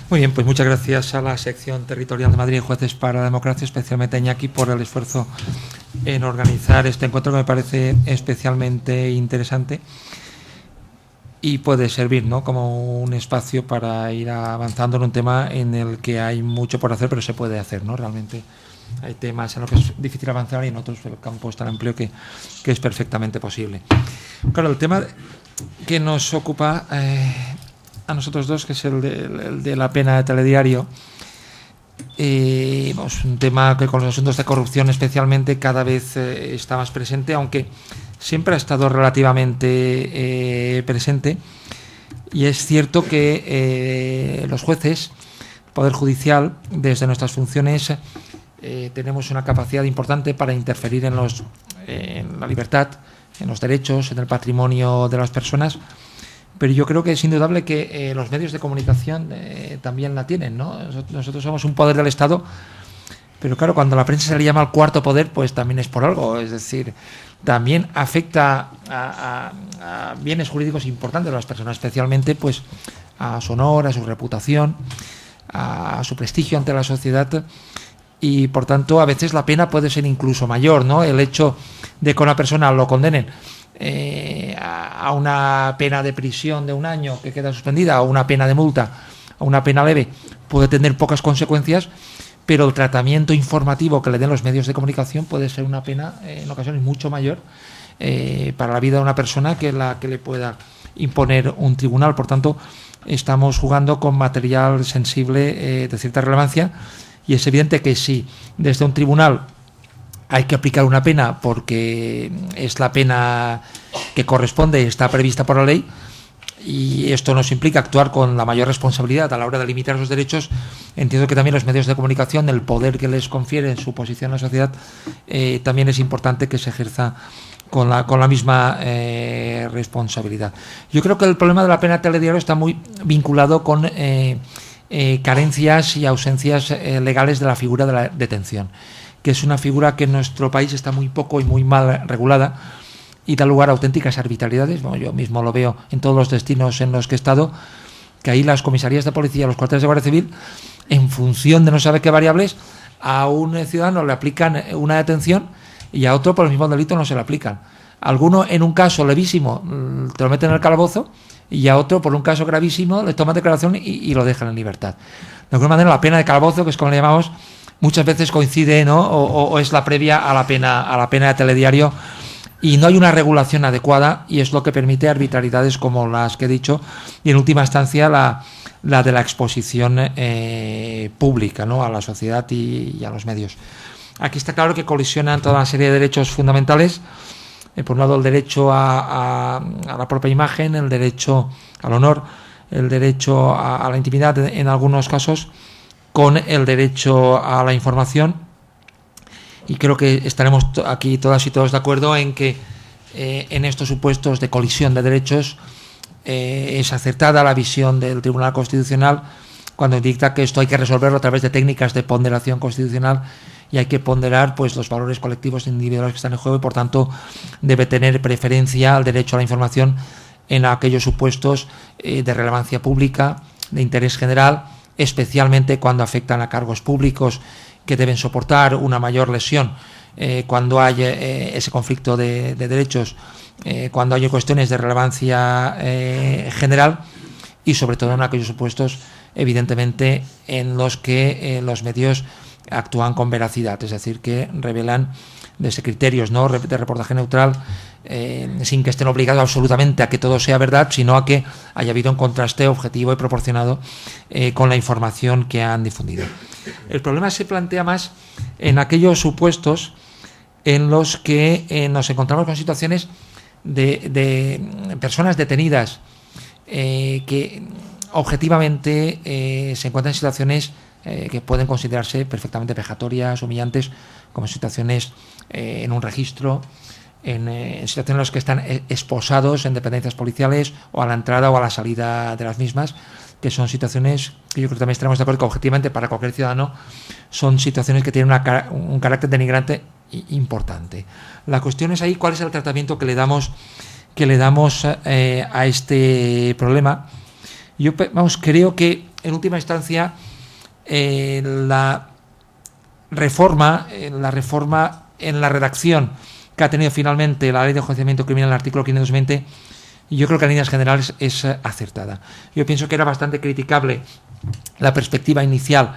Muy bien, pues muchas gracias a la sección territorial de Madrid, Jueces para la Democracia, especialmente a Iñaki, por el esfuerzo en organizar este encuentro que me parece especialmente interesante y puede servir, ¿no?, como un espacio para ir avanzando en un tema en el que hay mucho por hacer, pero se puede hacer, ¿no? Realmente hay temas en los que es difícil avanzar y en otros el campo es tan amplio que es perfectamente posible. Claro, el tema que nos ocupa a nosotros dos, que es el de la pena de telediario, un tema que con los asuntos de corrupción especialmente cada vez está más presente, aunque siempre ha estado relativamente presente, y es cierto que los jueces, el Poder Judicial, desde nuestras funciones tenemos una capacidad importante para interferir en la libertad, en los derechos, en el patrimonio de las personas, pero yo creo que es indudable que los medios de comunicación también la tienen, ¿no? Nosotros somos un poder del Estado, pero claro, cuando la prensa se le llama el cuarto poder, pues también es por algo, es decir, también afecta a bienes jurídicos importantes de las personas, especialmente pues a su honor, a su reputación, a su prestigio ante la sociedad, y por tanto a veces la pena puede ser incluso mayor, ¿no? El hecho de que una persona lo condenen a una pena de prisión de 1 año que queda suspendida, o una pena de multa, o una pena leve, puede tener pocas consecuencias, pero el tratamiento informativo que le den los medios de comunicación puede ser una pena en ocasiones mucho mayor para la vida de una persona que la que le pueda imponer un tribunal. Por tanto, estamos jugando con material sensible de cierta relevancia, y es evidente que si desde un tribunal hay que aplicar una pena porque es la pena que corresponde, está prevista por la ley, y esto nos implica actuar con la mayor responsabilidad a la hora de limitar esos derechos, entiendo que también los medios de comunicación, el poder que les confiere en su posición en la sociedad, también es importante que se ejerza con la misma responsabilidad. Yo creo que el problema de la pena de telediario está muy vinculado con carencias y ausencias legales de la figura de la detención, que es una figura que en nuestro país está muy poco y muy mal regulada y da lugar a auténticas arbitrariedades. Bueno, yo mismo lo veo en todos los destinos en los que he estado, que ahí las comisarías de policía, los cuarteles de Guardia Civil, en función de no saber qué variables, a un ciudadano le aplican una detención y a otro por el mismo delito no se le aplican. Alguno, en un caso levísimo, te lo meten en el calabozo, y a otro, por un caso gravísimo, le toman declaración y lo dejan en libertad. De alguna manera, la pena de calabozo, que es como le llamamos, muchas veces coincide, ¿no?, o es la previa a la pena de telediario, y no hay una regulación adecuada, y es lo que permite arbitrariedades como las que he dicho, y en última instancia la de la exposición pública, ¿no?, a la sociedad y a los medios. Aquí está claro que colisionan toda una serie de derechos fundamentales. Por un lado, el derecho a la propia imagen, el derecho al honor, el derecho a la intimidad en algunos casos, con el derecho a la información, y creo que estaremos aquí todas y todos de acuerdo en que en estos supuestos de colisión de derechos es acertada la visión del Tribunal Constitucional cuando dicta que esto hay que resolverlo a través de técnicas de ponderación constitucional, y hay que ponderar pues los valores colectivos e individuales que están en juego, y por tanto debe tener preferencia al derecho a la información en aquellos supuestos de relevancia pública, de interés general, especialmente cuando afectan a cargos públicos que deben soportar una mayor lesión cuando hay ese conflicto de derechos, cuando hay cuestiones de relevancia general, y sobre todo en aquellos supuestos evidentemente en los que los medios actúan con veracidad, es decir, que revelan desde criterios, ¿no?, de reportaje neutral, sin que estén obligados absolutamente a que todo sea verdad, sino a que haya habido un contraste objetivo y proporcionado con la información que han difundido. El problema se plantea más en aquellos supuestos en los que nos encontramos con situaciones de personas detenidas que objetivamente se encuentran en situaciones que pueden considerarse perfectamente vejatorias, humillantes, como situaciones en un registro, en situaciones en las que están esposados en dependencias policiales, o a la entrada o a la salida de las mismas, que son situaciones que yo creo que también estaremos de acuerdo que objetivamente para cualquier ciudadano son situaciones que tienen un carácter denigrante importante. La cuestión es ahí cuál es el tratamiento que le damos a este problema, Yo, vamos, creo que en última instancia la reforma en la redacción que ha tenido finalmente la Ley de Enjuiciamiento Criminal, el artículo 520, yo creo que en líneas generales es acertada. Yo pienso que era bastante criticable la perspectiva inicial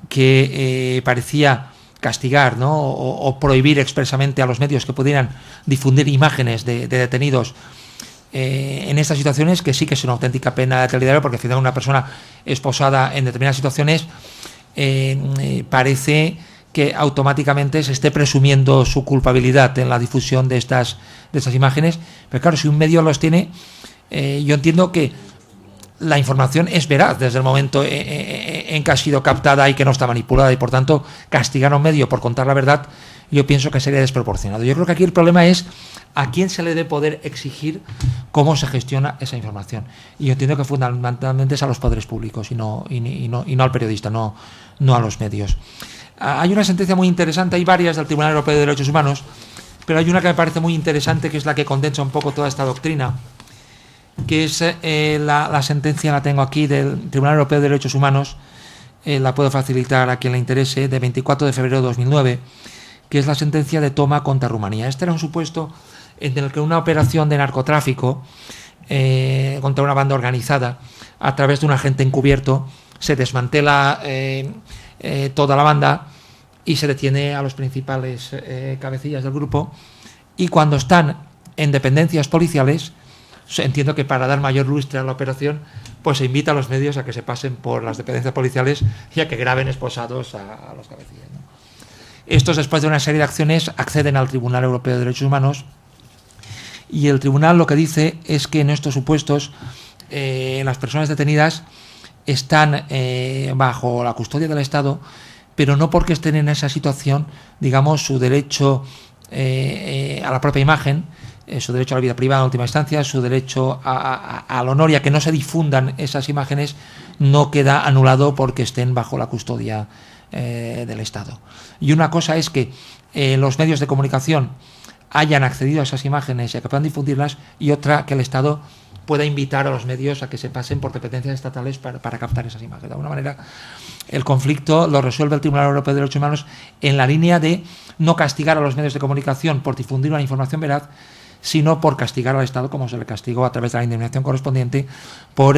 que parecía castigar, ¿no?, o prohibir expresamente a los medios que pudieran difundir imágenes de detenidos en estas situaciones, que sí que es una auténtica pena de telediario, porque al final una persona esposada en determinadas situaciones parece que automáticamente se esté presumiendo su culpabilidad en la difusión de estas imágenes. Pero claro, si un medio los tiene, yo entiendo que la información es veraz desde el momento en que ha sido captada y que no está manipulada, y por tanto castigar a un medio por contar la verdad, yo pienso que sería desproporcionado. Yo creo que aquí el problema es a quién se le debe poder exigir cómo se gestiona esa información. Y yo entiendo que fundamentalmente es a los poderes públicos y no al periodista, no a los medios. Hay una sentencia muy interesante, hay varias del Tribunal Europeo de Derechos Humanos, pero hay una que me parece muy interesante, que es la que condensa un poco toda esta doctrina, que es la sentencia, la tengo aquí, del Tribunal Europeo de Derechos Humanos, la puedo facilitar a quien le interese, de 24 de febrero de 2009, que es la sentencia de Toma contra Rumanía. Este era un supuesto en el que una operación de narcotráfico contra una banda organizada, a través de un agente encubierto, se desmantela toda la banda y se detiene a los principales cabecillas del grupo, y cuando están en dependencias policiales, entiendo que para dar mayor lustre a la operación, pues se invita a los medios a que se pasen por las dependencias policiales y a que graben esposados a los cabecillas, ¿no? Estos, después de una serie de acciones, acceden al Tribunal Europeo de Derechos Humanos, y el tribunal lo que dice es que en estos supuestos las personas detenidas están bajo la custodia del Estado, pero no porque estén en esa situación, digamos, su derecho a la propia imagen, su derecho a la vida privada en última instancia, su derecho al honor y a que no se difundan esas imágenes, no queda anulado porque estén bajo la custodia del Estado. Y una cosa es que los medios de comunicación hayan accedido a esas imágenes y a que puedan difundirlas, y otra que el Estado pueda invitar a los medios a que se pasen por dependencias estatales para captar esas imágenes. De alguna manera, el conflicto lo resuelve el Tribunal Europeo de Derechos Humanos en la línea de no castigar a los medios de comunicación por difundir una información veraz, sino por castigar al Estado, como se le castigó a través de la indemnización correspondiente, por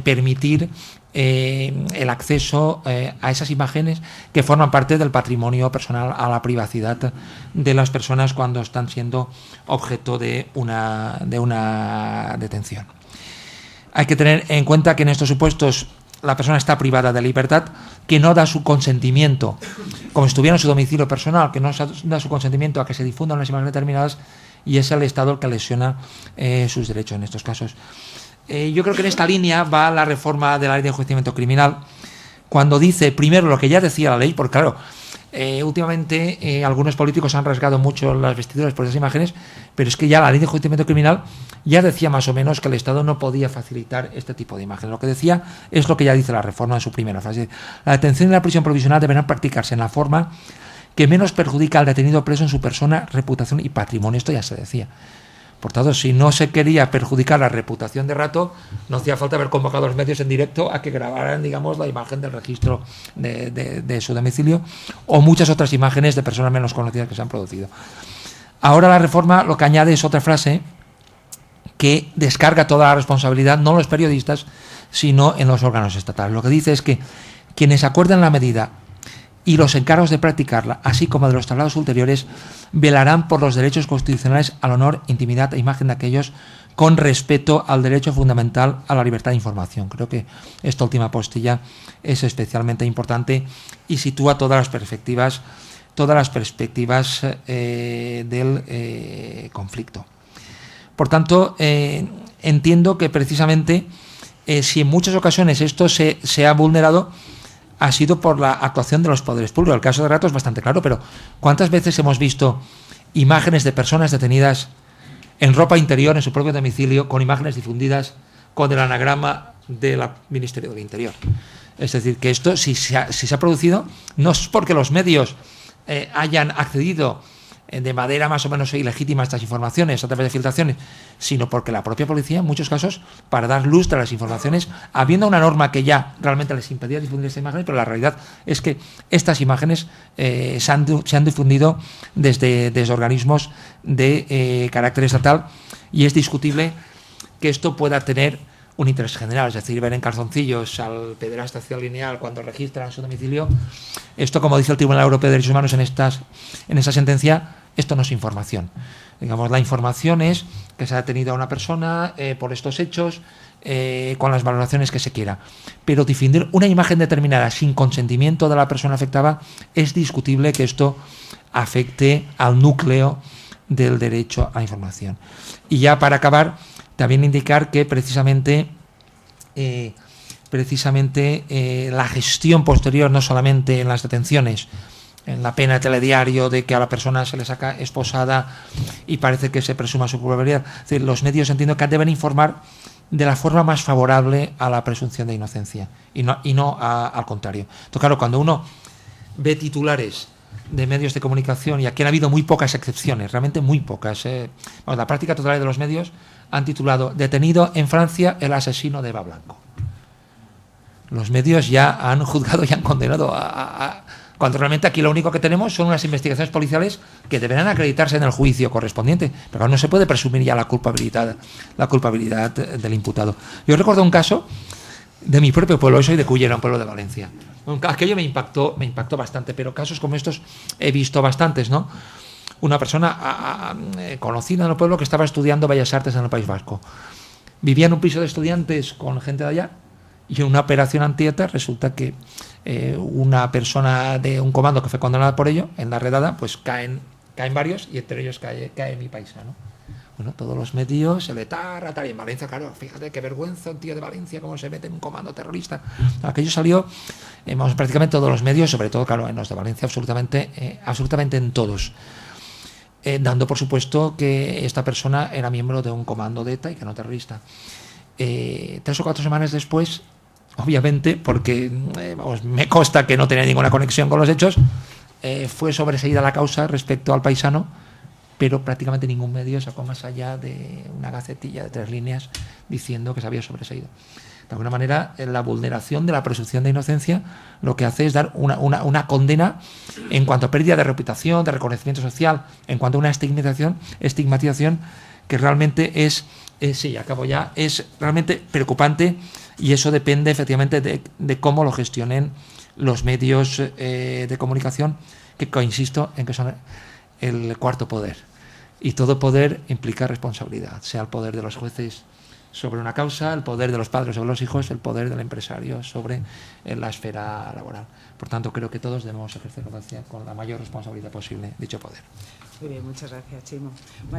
permitir el acceso a esas imágenes que forman parte del patrimonio personal, a la privacidad de las personas cuando están siendo objeto de una detención. Hay que tener en cuenta que en estos supuestos la persona está privada de libertad, que no da su consentimiento, como si estuviera en su domicilio personal, que no da su consentimiento a que se difundan unas imágenes determinadas, y es el Estado el que lesiona sus derechos en estos casos. Yo creo que en esta línea va la reforma de la Ley de Enjuiciamiento Criminal, cuando dice primero lo que ya decía la ley, porque claro, últimamente algunos políticos han rasgado mucho las vestiduras por esas imágenes, pero es que ya la Ley de Enjuiciamiento Criminal ya decía más o menos que el Estado no podía facilitar este tipo de imágenes. Lo que decía es lo que ya dice la reforma en su primera frase: la detención y la prisión provisional deberán practicarse en la forma que menos perjudica al detenido preso en su persona, reputación y patrimonio. Esto ya se decía. Por tanto, si no se quería perjudicar la reputación de Rato, no hacía falta haber convocado a los medios en directo a que grabaran, digamos, la imagen del registro de su domicilio, o muchas otras imágenes de personas menos conocidas que se han producido. Ahora la reforma lo que añade es otra frase que descarga toda la responsabilidad, no en los periodistas, sino en los órganos estatales. Lo que dice es que quienes acuerdan la medida y los encargos de practicarla, así como de los traslados ulteriores, velarán por los derechos constitucionales al honor, intimidad e imagen de aquellos, con respeto al derecho fundamental a la libertad de información. Creo que esta última postilla es especialmente importante y sitúa todas las perspectivas del conflicto. Por tanto, entiendo que precisamente si en muchas ocasiones esto se ha vulnerado, ha sido por la actuación de los poderes públicos. El caso de Rato es bastante claro, pero ¿cuántas veces hemos visto imágenes de personas detenidas en ropa interior en su propio domicilio, con imágenes difundidas con el anagrama del Ministerio del Interior? Es decir, que esto, si se ha producido, no es porque los medios hayan accedido de manera más o menos ilegítima estas informaciones a través de filtraciones, sino porque la propia policía, en muchos casos, para dar lustre a las informaciones, habiendo una norma que ya realmente les impedía difundir estas imágenes, pero la realidad es que estas imágenes se han difundido desde organismos de carácter estatal, y es discutible que esto pueda tener un interés general, es decir, ver en calzoncillos al pederasta hacia lineal cuando registran su domicilio. Esto, como dice el Tribunal Europeo de Derechos Humanos en esa sentencia, esto no es información. Digamos, la información es que se ha detenido a una persona por estos hechos, con las valoraciones que se quiera. Pero difundir una imagen determinada sin consentimiento de la persona afectada, es discutible que esto afecte al núcleo del derecho a información. Y ya para acabar, también indicar que precisamente la gestión posterior, no solamente en las detenciones, en la pena de telediario de que a la persona se le saca esposada y parece que se presuma su culpabilidad, es decir, los medios, entiendo que deben informar de la forma más favorable a la presunción de inocencia y no al contrario. Entonces, claro, cuando uno ve titulares de medios de comunicación, y aquí han habido muy pocas excepciones, realmente muy pocas, la práctica total de los medios han titulado: detenido en Francia el asesino de Eva Blanco. Los medios ya han juzgado y han condenado cuando realmente aquí lo único que tenemos son unas investigaciones policiales que deberán acreditarse en el juicio correspondiente, pero no se puede presumir ya la culpabilidad del imputado. Yo recuerdo un caso de mi propio pueblo, yo soy de Cullera, un pueblo de Valencia. Aquello me impactó bastante, pero casos como estos he visto bastantes, ¿no? Una persona conocida en el pueblo que estaba estudiando Bellas Artes en el País Vasco. Vivía en un piso de estudiantes con gente de allá, y en una operación anti-ETA resulta que una persona de un comando que fue condenada por ello, en la redada, pues caen varios, y entre ellos cae mi paisano. Bueno, todos los medios, el ETA, tal, y en Valencia, claro, fíjate qué vergüenza un tío de Valencia, cómo se mete en un comando terrorista. Aquello salió, prácticamente todos los medios, sobre todo, claro, en los de Valencia, absolutamente en todos. Dando por supuesto que esta persona era miembro de un comando de ETA y que no terrorista. 3 o 4 semanas después, obviamente, porque me consta que no tenía ninguna conexión con los hechos, fue sobreseída la causa respecto al paisano, pero prácticamente ningún medio sacó más allá de una gacetilla de 3 líneas diciendo que se había sobreseído. De alguna manera, la vulneración de la presunción de inocencia lo que hace es dar una condena en cuanto a pérdida de reputación, de reconocimiento social, en cuanto a una estigmatización que realmente es realmente preocupante, y eso depende efectivamente de cómo lo gestionen los medios de comunicación, que insisto en que son el cuarto poder, y todo poder implica responsabilidad, sea el poder de los jueces sobre una causa, el poder de los padres sobre los hijos, el poder del empresario sobre la esfera laboral. Por tanto, creo que todos debemos ejercer con la mayor responsabilidad posible dicho poder. Muy bien, muchas gracias, Chimo.